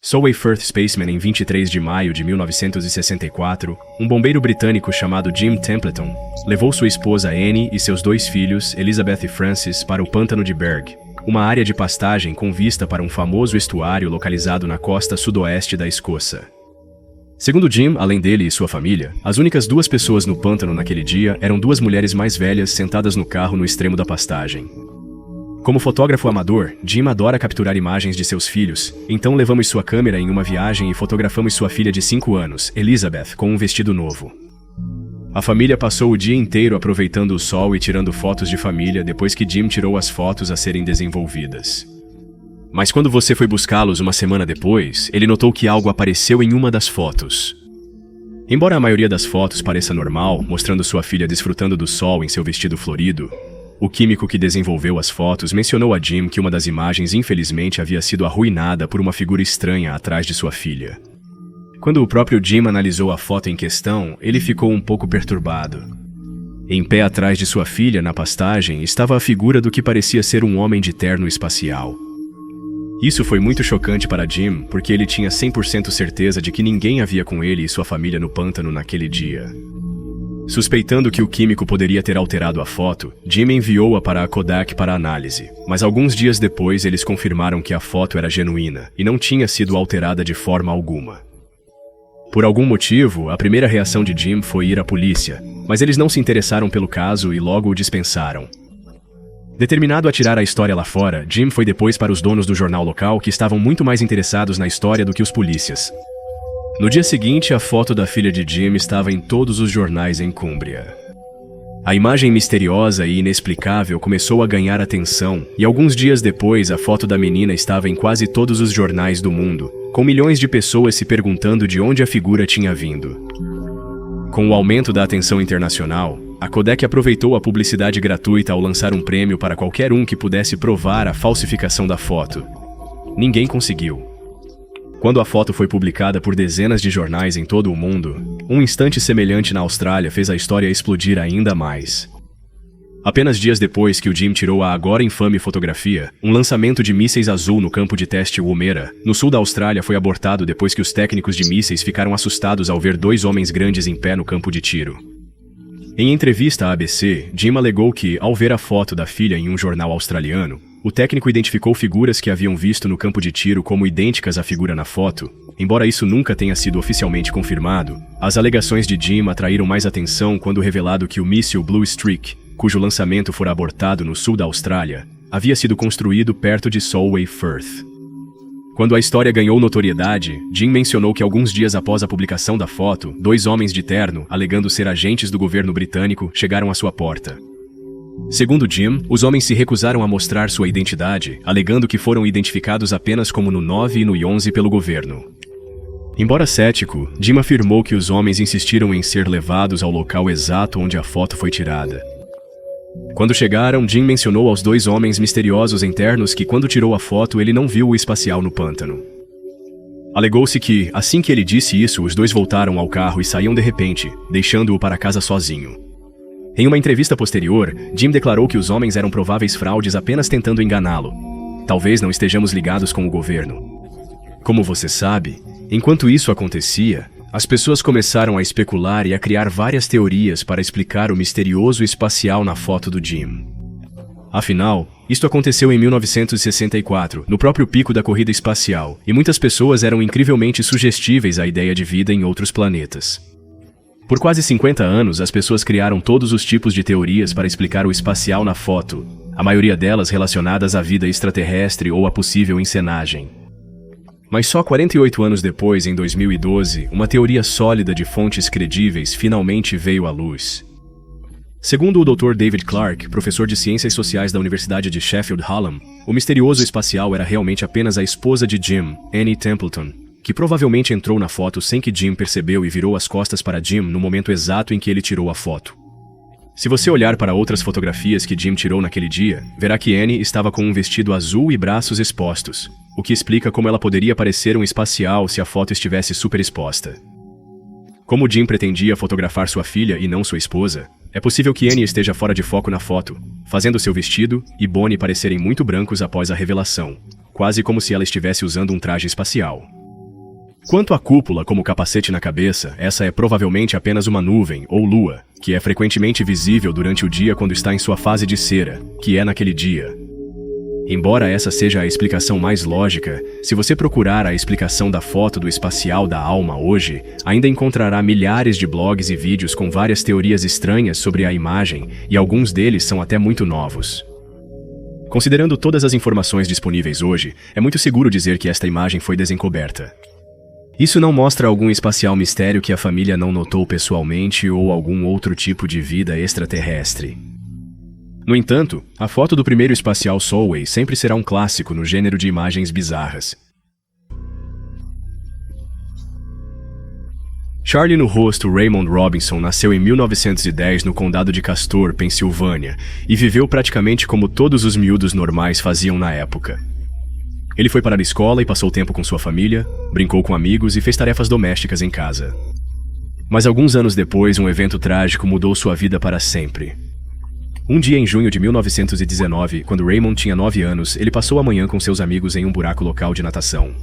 Solway Firth Spaceman em 23 de maio de 1964, um bombeiro britânico chamado Jim Templeton levou sua esposa Annie e seus dois filhos, Elizabeth e Francis, para o pântano de Berg, uma área de pastagem com vista para um famoso estuário localizado na costa sudoeste da Escócia. Segundo Jim, além dele e sua família, as únicas duas pessoas no pântano naquele dia eram duas mulheres mais velhas sentadas no carro no extremo da pastagem. Como fotógrafo amador, Jim adora capturar imagens de seus filhos, então levamos sua câmera em uma viagem e fotografamos sua filha de 5 anos, Elizabeth, com um vestido novo. A família passou o dia inteiro aproveitando o sol e tirando fotos de família depois que Jim tirou as fotos a serem desenvolvidas. Mas quando você foi buscá-los uma semana depois, ele notou que algo apareceu em uma das fotos. Embora a maioria das fotos pareça normal, mostrando sua filha desfrutando do sol em seu vestido florido, o químico que desenvolveu as fotos mencionou a Jim que uma das imagens infelizmente havia sido arruinada por uma figura estranha atrás de sua filha. Quando o próprio Jim analisou a foto em questão, ele ficou um pouco perturbado. Em pé atrás de sua filha, na pastagem, estava a figura do que parecia ser um homem de terno espacial. Isso foi muito chocante para Jim, porque ele tinha 100% certeza de que ninguém havia com ele e sua família no pântano naquele dia. Suspeitando que o químico poderia ter alterado a foto, Jim enviou-a para a Kodak para análise, mas alguns dias depois eles confirmaram que a foto era genuína e não tinha sido alterada de forma alguma. Por algum motivo, a primeira reação de Jim foi ir à polícia, mas eles não se interessaram pelo caso e logo o dispensaram. Determinado a tirar a história lá fora, Jim foi depois para os donos do jornal local que estavam muito mais interessados na história do que os polícias. No dia seguinte, a foto da filha de Jim estava em todos os jornais em Cúmbria. A imagem misteriosa e inexplicável começou a ganhar atenção, e alguns dias depois a foto da menina estava em quase todos os jornais do mundo, com milhões de pessoas se perguntando de onde a figura tinha vindo. Com o aumento da atenção internacional, a Kodak aproveitou a publicidade gratuita ao lançar um prêmio para qualquer um que pudesse provar a falsificação da foto. Ninguém conseguiu. Quando a foto foi publicada por dezenas de jornais em todo o mundo, um instante semelhante na Austrália fez a história explodir ainda mais. Apenas dias depois que o Jim tirou a agora infame fotografia, um lançamento de mísseis azul no campo de teste Woomera, no sul da Austrália, foi abortado depois que os técnicos de mísseis ficaram assustados ao ver dois homens grandes em pé no campo de tiro. Em entrevista à ABC, Jim alegou que, ao ver a foto da filha em um jornal australiano, o técnico identificou figuras que haviam visto no campo de tiro como idênticas à figura na foto. Embora isso nunca tenha sido oficialmente confirmado, as alegações de Jim atraíram mais atenção quando revelado que o míssil Blue Streak, cujo lançamento fora abortado no sul da Austrália, havia sido construído perto de Solway Firth. Quando a história ganhou notoriedade, Jim mencionou que alguns dias após a publicação da foto, dois homens de terno, alegando ser agentes do governo britânico, chegaram à sua porta. Segundo Jim, os homens se recusaram a mostrar sua identidade, alegando que foram identificados apenas como no 9 e no 11 pelo governo. Embora cético, Jim afirmou que os homens insistiram em ser levados ao local exato onde a foto foi tirada. Quando chegaram, Jim mencionou aos dois homens misteriosos em ternos que quando tirou a foto ele não viu o espacial no pântano. Alegou-se que, assim que ele disse isso, os dois voltaram ao carro e saíam de repente, deixando-o para casa sozinho. Em uma entrevista posterior, Jim declarou que os homens eram prováveis fraudes apenas tentando enganá-lo. Talvez não estejamos ligados com o governo. Como você sabe, enquanto isso acontecia, as pessoas começaram a especular e a criar várias teorias para explicar o misterioso espacial na foto do Jim. Afinal, isto aconteceu em 1964, no próprio pico da corrida espacial, e muitas pessoas eram incrivelmente sugestíveis à ideia de vida em outros planetas. Por quase 50 anos, as pessoas criaram todos os tipos de teorias para explicar o espacial na foto, a maioria delas relacionadas à vida extraterrestre ou à possível encenagem. Mas só 48 anos depois, em 2012, uma teoria sólida de fontes credíveis finalmente veio à luz. Segundo o Dr. David Clark, professor de Ciências Sociais da Universidade de Sheffield Hallam, o misterioso espacial era realmente apenas a esposa de Jim, Annie Templeton, que provavelmente entrou na foto sem que Jim percebeu e virou as costas para Jim no momento exato em que ele tirou a foto. Se você olhar para outras fotografias que Jim tirou naquele dia, verá que Annie estava com um vestido azul e braços expostos, o que explica como ela poderia parecer um espacial se a foto estivesse superexposta. Como Jim pretendia fotografar sua filha e não sua esposa, é possível que Annie esteja fora de foco na foto, fazendo seu vestido e Bonnie parecerem muito brancos após a revelação, quase como se ela estivesse usando um traje espacial. Quanto à cúpula como capacete na cabeça, essa é provavelmente apenas uma nuvem, ou lua, que é frequentemente visível durante o dia quando está em sua fase de cera, que é naquele dia. Embora essa seja a explicação mais lógica, se você procurar a explicação da foto do espacial da alma hoje, ainda encontrará milhares de blogs e vídeos com várias teorias estranhas sobre a imagem, e alguns deles são até muito novos. Considerando todas as informações disponíveis hoje, é muito seguro dizer que esta imagem foi desencoberta. Isso não mostra algum espacial mistério que a família não notou pessoalmente ou algum outro tipo de vida extraterrestre. No entanto, a foto do primeiro espacial Solway sempre será um clássico no gênero de imagens bizarras. Charlie no rosto Raymond Robinson nasceu em 1910 no condado de Castor, Pensilvânia, e viveu praticamente como todos os miúdos normais faziam na época. Ele foi para a escola e passou tempo com sua família, brincou com amigos e fez tarefas domésticas em casa. Mas alguns anos depois, um evento trágico mudou sua vida para sempre. Um dia em junho de 1919, quando Raymond tinha 9 anos, ele passou a manhã com seus amigos em um buraco local de natação.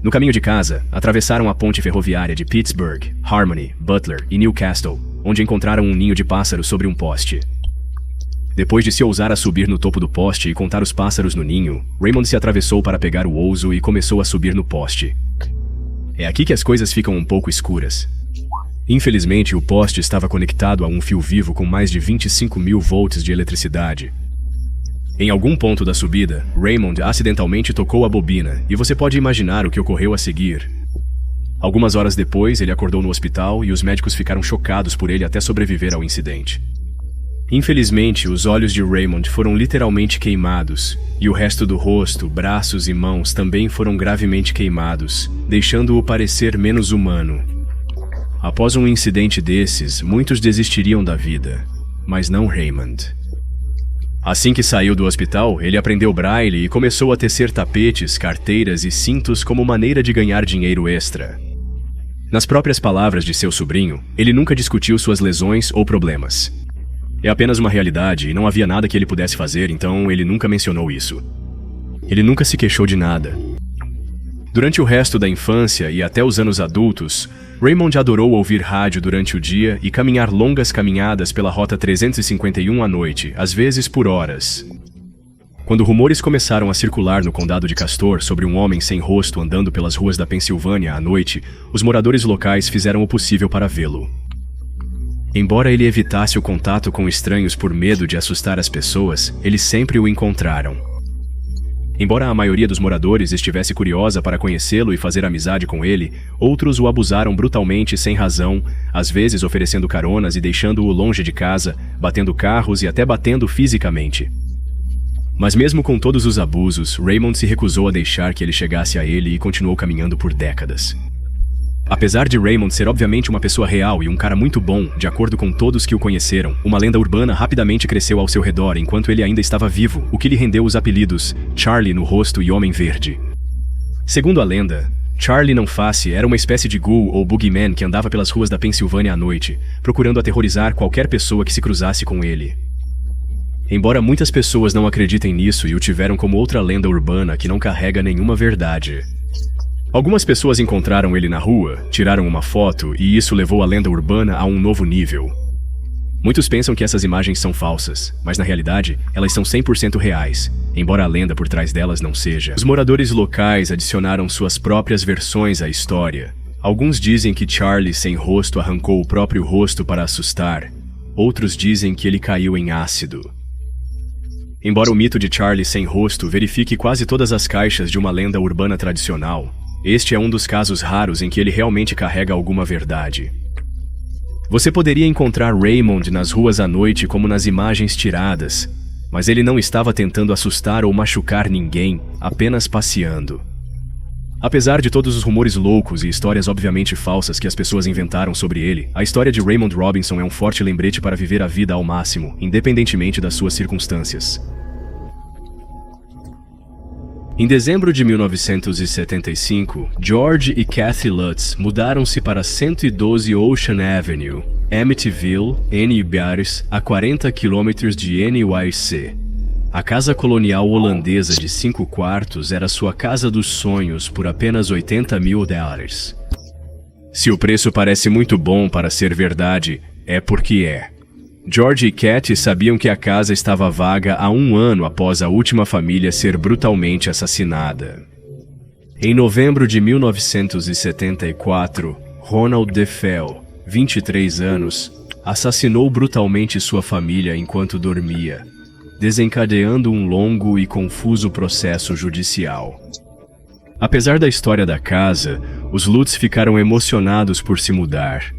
No caminho de casa, atravessaram a ponte ferroviária de Pittsburgh, Harmony, Butler e Newcastle, onde encontraram um ninho de pássaros sobre um poste. Depois de se ousar a subir no topo do poste e contar os pássaros no ninho, Raymond se atravessou para pegar o ouso e começou a subir no poste. É aqui que as coisas ficam um pouco escuras. Infelizmente, o poste estava conectado a um fio vivo com mais de 25.000 volts de eletricidade. Em algum ponto da subida, Raymond acidentalmente tocou a bobina, e você pode imaginar o que ocorreu a seguir. Algumas horas depois, ele acordou no hospital e os médicos ficaram chocados por ele até sobreviver ao incidente. Infelizmente, os olhos de Raymond foram literalmente queimados, e o resto do rosto, braços e mãos também foram gravemente queimados, deixando-o parecer menos humano. Após um incidente desses, muitos desistiriam da vida, mas não Raymond. Assim que saiu do hospital, ele aprendeu braille e começou a tecer tapetes, carteiras e cintos como maneira de ganhar dinheiro extra. Nas próprias palavras de seu sobrinho, ele nunca discutiu suas lesões ou problemas. É apenas uma realidade e não havia nada que ele pudesse fazer, então ele nunca mencionou isso. Ele nunca se queixou de nada. Durante o resto da infância e até os anos adultos, Raymond adorou ouvir rádio durante o dia e caminhar longas caminhadas pela Rota 351 à noite, às vezes por horas. Quando rumores começaram a circular no condado de Castor sobre um homem sem rosto andando pelas ruas da Pensilvânia à noite, os moradores locais fizeram o possível para vê-lo. Embora ele evitasse o contato com estranhos por medo de assustar as pessoas, eles sempre o encontraram. Embora a maioria dos moradores estivesse curiosa para conhecê-lo e fazer amizade com ele, outros o abusaram brutalmente sem razão, às vezes oferecendo caronas e deixando-o longe de casa, batendo carros e até batendo fisicamente. Mas mesmo com todos os abusos, Raymond se recusou a deixar que ele chegasse a ele e continuou caminhando por décadas. Apesar de Raymond ser obviamente uma pessoa real e um cara muito bom, de acordo com todos que o conheceram, uma lenda urbana rapidamente cresceu ao seu redor enquanto ele ainda estava vivo, o que lhe rendeu os apelidos Charlie no rosto e Homem Verde. Segundo a lenda, Charlie não Face era uma espécie de ghoul ou boogeyman que andava pelas ruas da Pensilvânia à noite, procurando aterrorizar qualquer pessoa que se cruzasse com ele. Embora muitas pessoas não acreditem nisso e o tiveram como outra lenda urbana que não carrega nenhuma verdade. Algumas pessoas encontraram ele na rua, tiraram uma foto e isso levou a lenda urbana a um novo nível. Muitos pensam que essas imagens são falsas, mas na realidade, elas são 100% reais, embora a lenda por trás delas não seja. Os moradores locais adicionaram suas próprias versões à história. Alguns dizem que Charlie sem rosto arrancou o próprio rosto para assustar. Outros dizem que ele caiu em ácido. Embora o mito de Charlie sem rosto verifique quase todas as caixas de uma lenda urbana tradicional, este é um dos casos raros em que ele realmente carrega alguma verdade. Você poderia encontrar Raymond nas ruas à noite como nas imagens tiradas, mas ele não estava tentando assustar ou machucar ninguém, apenas passeando. Apesar de todos os rumores loucos e histórias obviamente falsas que as pessoas inventaram sobre ele, a história de Raymond Robinson é um forte lembrete para viver a vida ao máximo, independentemente das suas circunstâncias. Em dezembro de 1975, George e Kathy Lutz mudaram-se para 112 Ocean Avenue, Amityville, NY, a 40 km de NYC. A casa colonial holandesa de 5 quartos era sua casa dos sonhos por apenas $80 mil. Se o preço parece muito bom para ser verdade, é porque é. George e Cat sabiam que a casa estava vaga há 1 ano após a última família ser brutalmente assassinada. Em novembro de 1974, Ronald DeFeo, 23 anos, assassinou brutalmente sua família enquanto dormia, desencadeando um longo e confuso processo judicial. Apesar da história da casa, os Lutz ficaram emocionados por se mudar.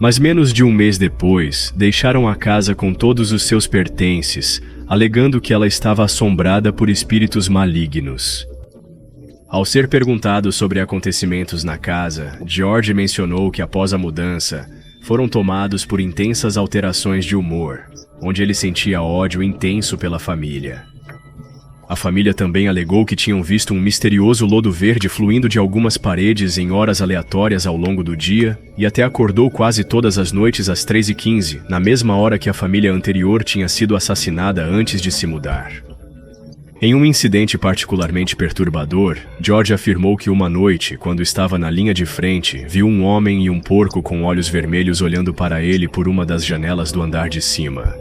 Mas menos de 1 mês depois, deixaram a casa com todos os seus pertences, alegando que ela estava assombrada por espíritos malignos. Ao ser perguntado sobre acontecimentos na casa, George mencionou que após a mudança, foram tomados por intensas alterações de humor, onde ele sentia ódio intenso pela família. A família também alegou que tinham visto um misterioso lodo verde fluindo de algumas paredes em horas aleatórias ao longo do dia e até acordou quase todas as noites às 3h15, na mesma hora que a família anterior tinha sido assassinada antes de se mudar. Em um incidente particularmente perturbador, George afirmou que uma noite, quando estava na linha de frente, viu um homem e um porco com olhos vermelhos olhando para ele por uma das janelas do andar de cima.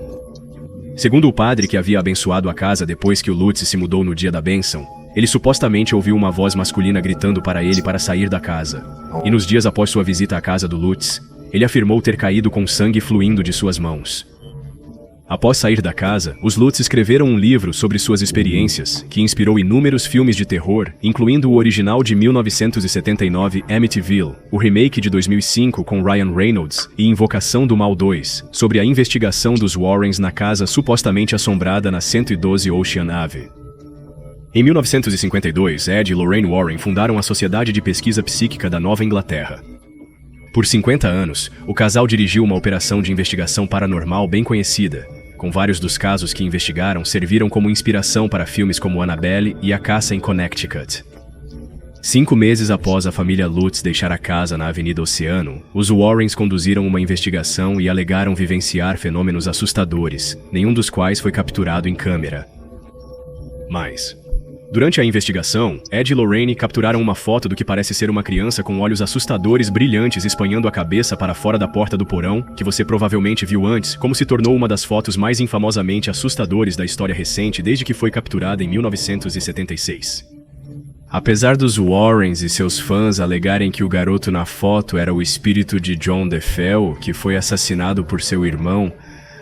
Segundo o padre que havia abençoado a casa depois que o Lutz se mudou no dia da bênção, ele supostamente ouviu uma voz masculina gritando para ele para sair da casa. E nos dias após sua visita à casa do Lutz, ele afirmou ter caído com sangue fluindo de suas mãos. Após sair da casa, os Lutz escreveram um livro sobre suas experiências, que inspirou inúmeros filmes de terror, incluindo o original de 1979, Amityville, o remake de 2005 com Ryan Reynolds e Invocação do Mal 2, sobre a investigação dos Warrens na casa supostamente assombrada na 112 Ocean Ave. Em 1952, Ed e Lorraine Warren fundaram a Sociedade de Pesquisa Psíquica da Nova Inglaterra. Por 50 anos, o casal dirigiu uma operação de investigação paranormal bem conhecida, com vários dos casos que investigaram serviram como inspiração para filmes como Annabelle e A Caça em Connecticut. 5 meses após a família Lutz deixar a casa na Avenida Oceano, os Warrens conduziram uma investigação e alegaram vivenciar fenômenos assustadores, nenhum dos quais foi capturado em câmera. Mas, durante a investigação, Ed e Lorraine capturaram uma foto do que parece ser uma criança com olhos assustadores brilhantes espanhando a cabeça para fora da porta do porão, que você provavelmente viu antes, como se tornou uma das fotos mais infamosamente assustadoras da história recente desde que foi capturada em 1976. Apesar dos Warrens e seus fãs alegarem que o garoto na foto era o espírito de John DeFeo, que foi assassinado por seu irmão,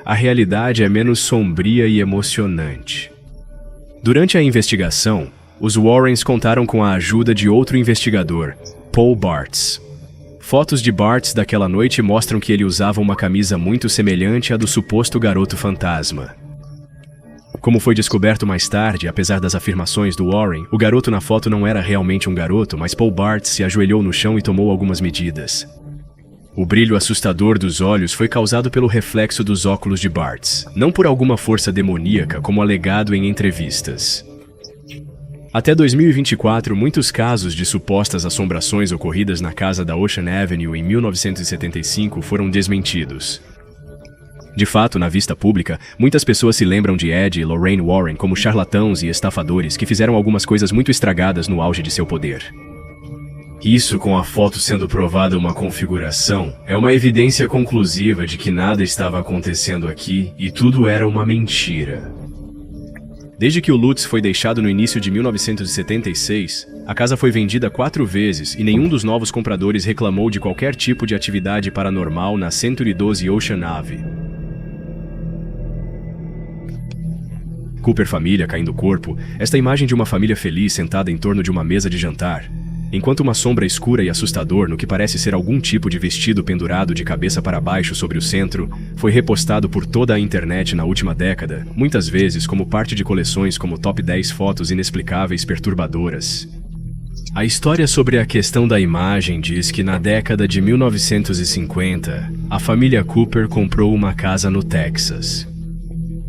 a realidade é menos sombria e emocionante. Durante a investigação, os Warrens contaram com a ajuda de outro investigador, Paul Bartz. Fotos de Bartz daquela noite mostram que ele usava uma camisa muito semelhante à do suposto garoto fantasma. Como foi descoberto mais tarde, apesar das afirmações do Warren, o garoto na foto não era realmente um garoto, mas Paul Bartz se ajoelhou no chão e tomou algumas medidas. O brilho assustador dos olhos foi causado pelo reflexo dos óculos de Bartz, não por alguma força demoníaca como alegado em entrevistas. Até 2024, muitos casos de supostas assombrações ocorridas na casa da Ocean Avenue em 1975 foram desmentidos. De fato, na vista pública, muitas pessoas se lembram de Ed e Lorraine Warren como charlatãos e estafadores que fizeram algumas coisas muito estragadas no auge de seu poder. Isso, com a foto sendo provada uma configuração, é uma evidência conclusiva de que nada estava acontecendo aqui e tudo era uma mentira. Desde que o Lutz foi deixado no início de 1976, a casa foi vendida 4 vezes e nenhum dos novos compradores reclamou de qualquer tipo de atividade paranormal na 112 Ocean Ave. Cooper família caindo corpo, esta imagem de uma família feliz sentada em torno de uma mesa de jantar, enquanto uma sombra escura e assustador no que parece ser algum tipo de vestido pendurado de cabeça para baixo sobre o centro, foi repostado por toda a internet na última década, muitas vezes como parte de coleções como Top 10 Fotos Inexplicáveis Perturbadoras. A história sobre a questão da imagem diz que na década de 1950, a família Cooper comprou uma casa no Texas.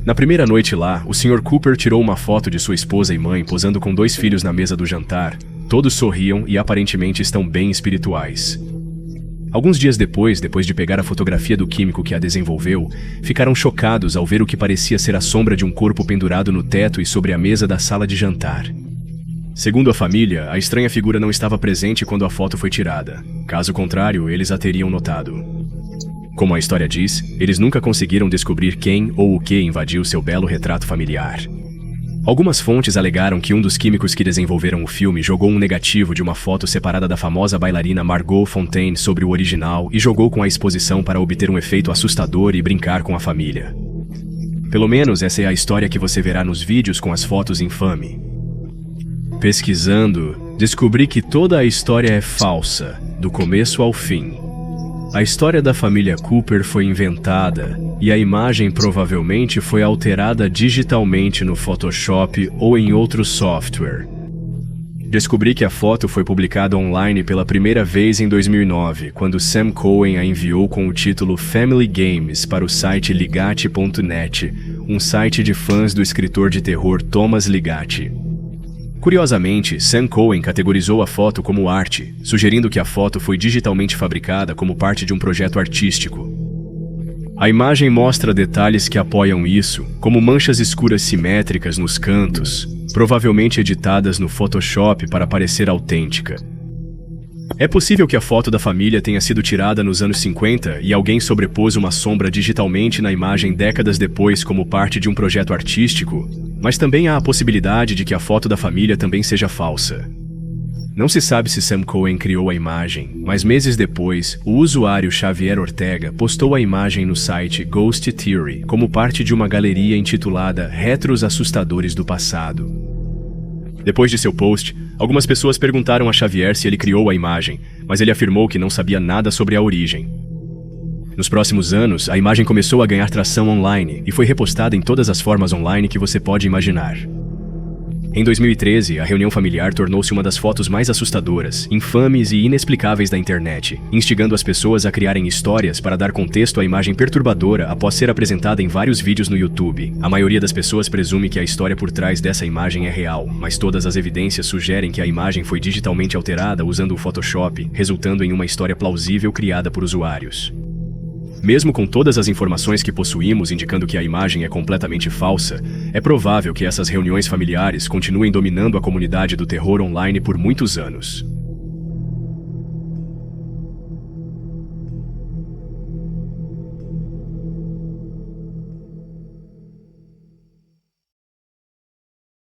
Na primeira noite lá, o Sr. Cooper tirou uma foto de sua esposa e mãe posando com 2 filhos na mesa do jantar. Todos sorriam e aparentemente estão bem espirituais. Alguns dias depois de pegar a fotografia do químico que a desenvolveu, ficaram chocados ao ver o que parecia ser a sombra de um corpo pendurado no teto e sobre a mesa da sala de jantar. Segundo a família, a estranha figura não estava presente quando a foto foi tirada. Caso contrário, eles a teriam notado. Como a história diz, eles nunca conseguiram descobrir quem ou o que invadiu seu belo retrato familiar. Algumas fontes alegaram que um dos químicos que desenvolveram o filme jogou um negativo de uma foto separada da famosa bailarina Margot Fonteyn sobre o original e jogou com a exposição para obter um efeito assustador e brincar com a família. Pelo menos essa é a história que você verá nos vídeos com as fotos infame. Pesquisando, descobri que toda a história é falsa, do começo ao fim. A história da família Cooper foi inventada e a imagem provavelmente foi alterada digitalmente no Photoshop ou em outro software. Descobri que a foto foi publicada online pela primeira vez em 2009, quando Sam Cohen a enviou com o título Family Games para o site Ligati.net, um site de fãs do escritor de terror Thomas Liggett. Curiosamente, Sam Cohen categorizou a foto como arte, sugerindo que a foto foi digitalmente fabricada como parte de um projeto artístico. A imagem mostra detalhes que apoiam isso, como manchas escuras simétricas nos cantos, provavelmente editadas no Photoshop para parecer autêntica. É possível que a foto da família tenha sido tirada nos anos 50 e alguém sobrepôs uma sombra digitalmente na imagem décadas depois como parte de um projeto artístico, mas também há a possibilidade de que a foto da família também seja falsa. Não se sabe se Sam Cohen criou a imagem, mas meses depois, o usuário Xavier Ortega postou a imagem no site Ghost Theory como parte de uma galeria intitulada Retros Assustadores do Passado. Depois de seu post, algumas pessoas perguntaram a Xavier se ele criou a imagem, mas ele afirmou que não sabia nada sobre a origem. Nos próximos anos, a imagem começou a ganhar tração online e foi repostada em todas as formas online que você pode imaginar. Em 2013, a reunião familiar tornou-se uma das fotos mais assustadoras, infames e inexplicáveis da internet, instigando as pessoas a criarem histórias para dar contexto à imagem perturbadora após ser apresentada em vários vídeos no YouTube. A maioria das pessoas presume que a história por trás dessa imagem é real, mas todas as evidências sugerem que a imagem foi digitalmente alterada usando o Photoshop, resultando em uma história plausível criada por usuários. Mesmo com todas as informações que possuímos indicando que a imagem é completamente falsa, é provável que essas reuniões familiares continuem dominando a comunidade do terror online por muitos anos.